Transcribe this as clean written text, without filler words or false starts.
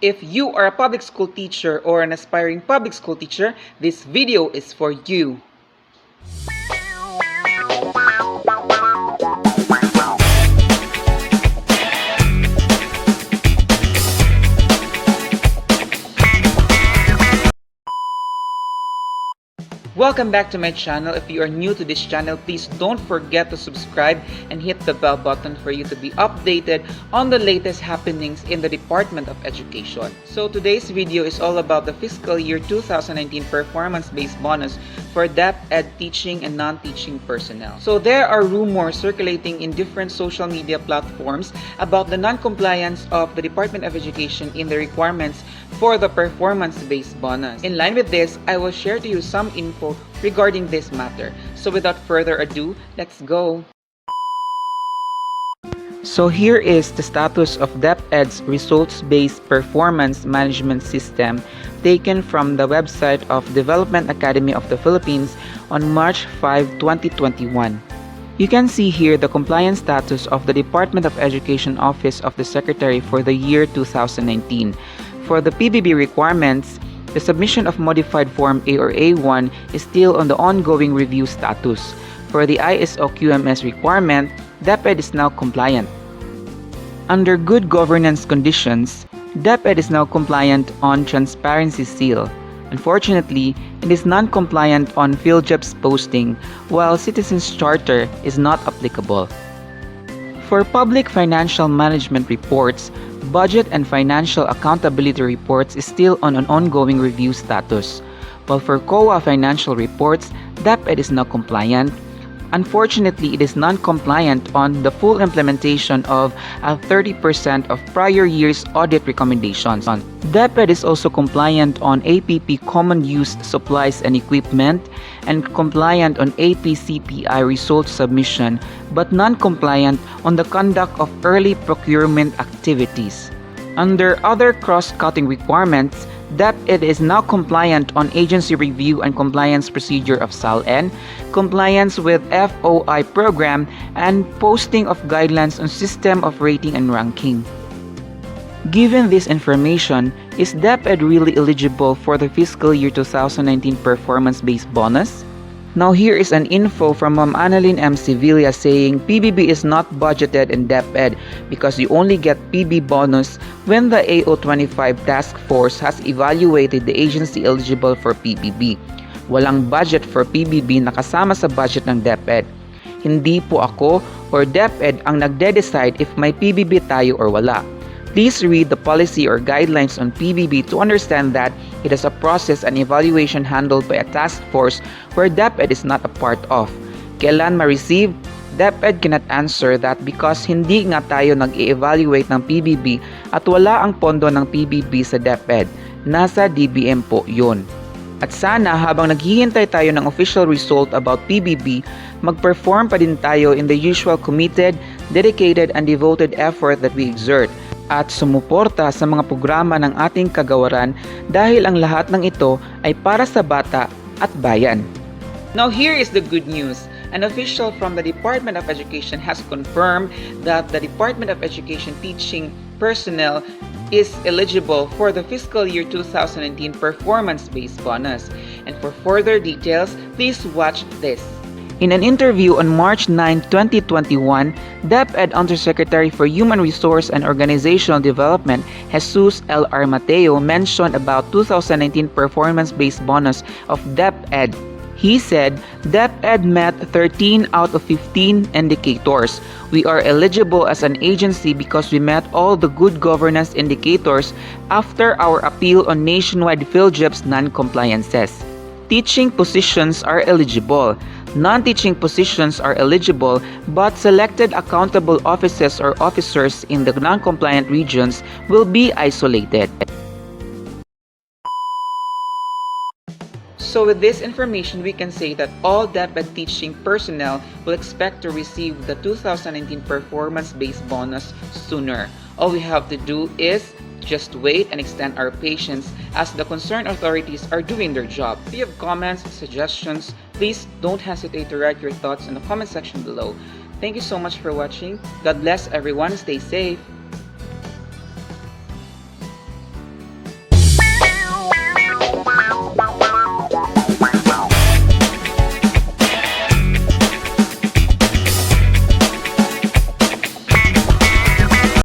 If you are a public school teacher or an aspiring public school teacher, this video is for you. Welcome back to my channel. If you are new to this channel, please don't forget to subscribe and hit the bell button for you to be updated on the latest happenings in the Department of Education. So today's video is all about the fiscal year 2019 performance-based bonus for DepEd teaching and non-teaching personnel. So there are rumors circulating in different social media platforms about the non-compliance of the Department of Education in the requirements for the performance-based bonus. In line with this, I will share to you some info regarding this matter. So without further ado, let's go. So here is the status of DepEd's results-based performance management system taken from the website of Development Academy of the Philippines on March 5, 2021. You can see here the compliance status of the Department of Education Office of the Secretary for the year 2019. For the PBB requirements, the submission of modified Form A or A1 is still on the ongoing review status. For the ISO QMS requirement, DepEd is now compliant. Under good governance conditions, DepEd is now compliant on Transparency Seal. Unfortunately, it is non-compliant on PhilJEP's posting, while Citizens Charter is not applicable. For public financial management reports, budget and financial accountability reports is still on an ongoing review status, while for COA financial reports, DepEd is now compliant. Unfortunately, it is non-compliant on the full implementation of 30% of prior year's audit recommendations. DepEd is also compliant on APP Common Use Supplies and Equipment and compliant on APCPI results submission, but non-compliant on the conduct of early procurement activities. Under other cross-cutting requirements, DepEd is now compliant on agency review and compliance procedure of SALN, compliance with FOI program, and posting of guidelines on system of rating and ranking. Given this information, is DepEd really eligible for the fiscal year 2019 performance-based bonus? Now here is an info from Ma'am Annalyn M. Sevilla saying PBB is not budgeted in DepEd because you only get PB bonus when the AO25 task force has evaluated the agency eligible for PBB. Walang budget for PBB na kasama sa budget ng DepEd. Hindi po ako or DepEd ang nagde-decide if may PBB tayo or wala. Please read the policy or guidelines on PBB to understand that it is a process and evaluation handled by a task force where DepEd is not a part of. Kailan ma-receive? DepEd cannot answer that because hindi nga tayo nag-i-evaluate ng PBB at wala ang pondo ng PBB sa DepEd. Nasa DBM po yun. At sana habang naghihintay tayo ng official result about PBB, mag-perform pa din tayo in the usual committed, dedicated, and devoted effort that we exert at sumuporta sa mga programa ng ating kagawaran dahil ang lahat ng ito ay para sa bata at bayan. Now here is the good news. An official from the Department of Education has confirmed that the Department of Education teaching personnel is eligible for the fiscal year 2019 performance-based bonus. And for further details, please watch this. In an interview on March 9, 2021, DepEd Undersecretary for Human Resource and Organizational Development, Jesus L.R. Mateo, mentioned about 2019 performance-based bonus of DepEd. He said, DepEd met 13 out of 15 indicators. We are eligible as an agency because we met all the good governance indicators after our appeal on nationwide PhilJEP's non-compliances. Teaching positions are eligible. Non-teaching positions are eligible, but selected accountable offices or officers in the non-compliant regions will be isolated. So with this information, we can say that all DepEd teaching personnel will expect to receive the 2019 performance-based bonus sooner. All we have to do is just wait and extend our patience as the concerned authorities are doing their job. If you have comments, suggestions, please don't hesitate to write your thoughts in the comment section below. Thank you so much for watching. God bless everyone. Stay safe.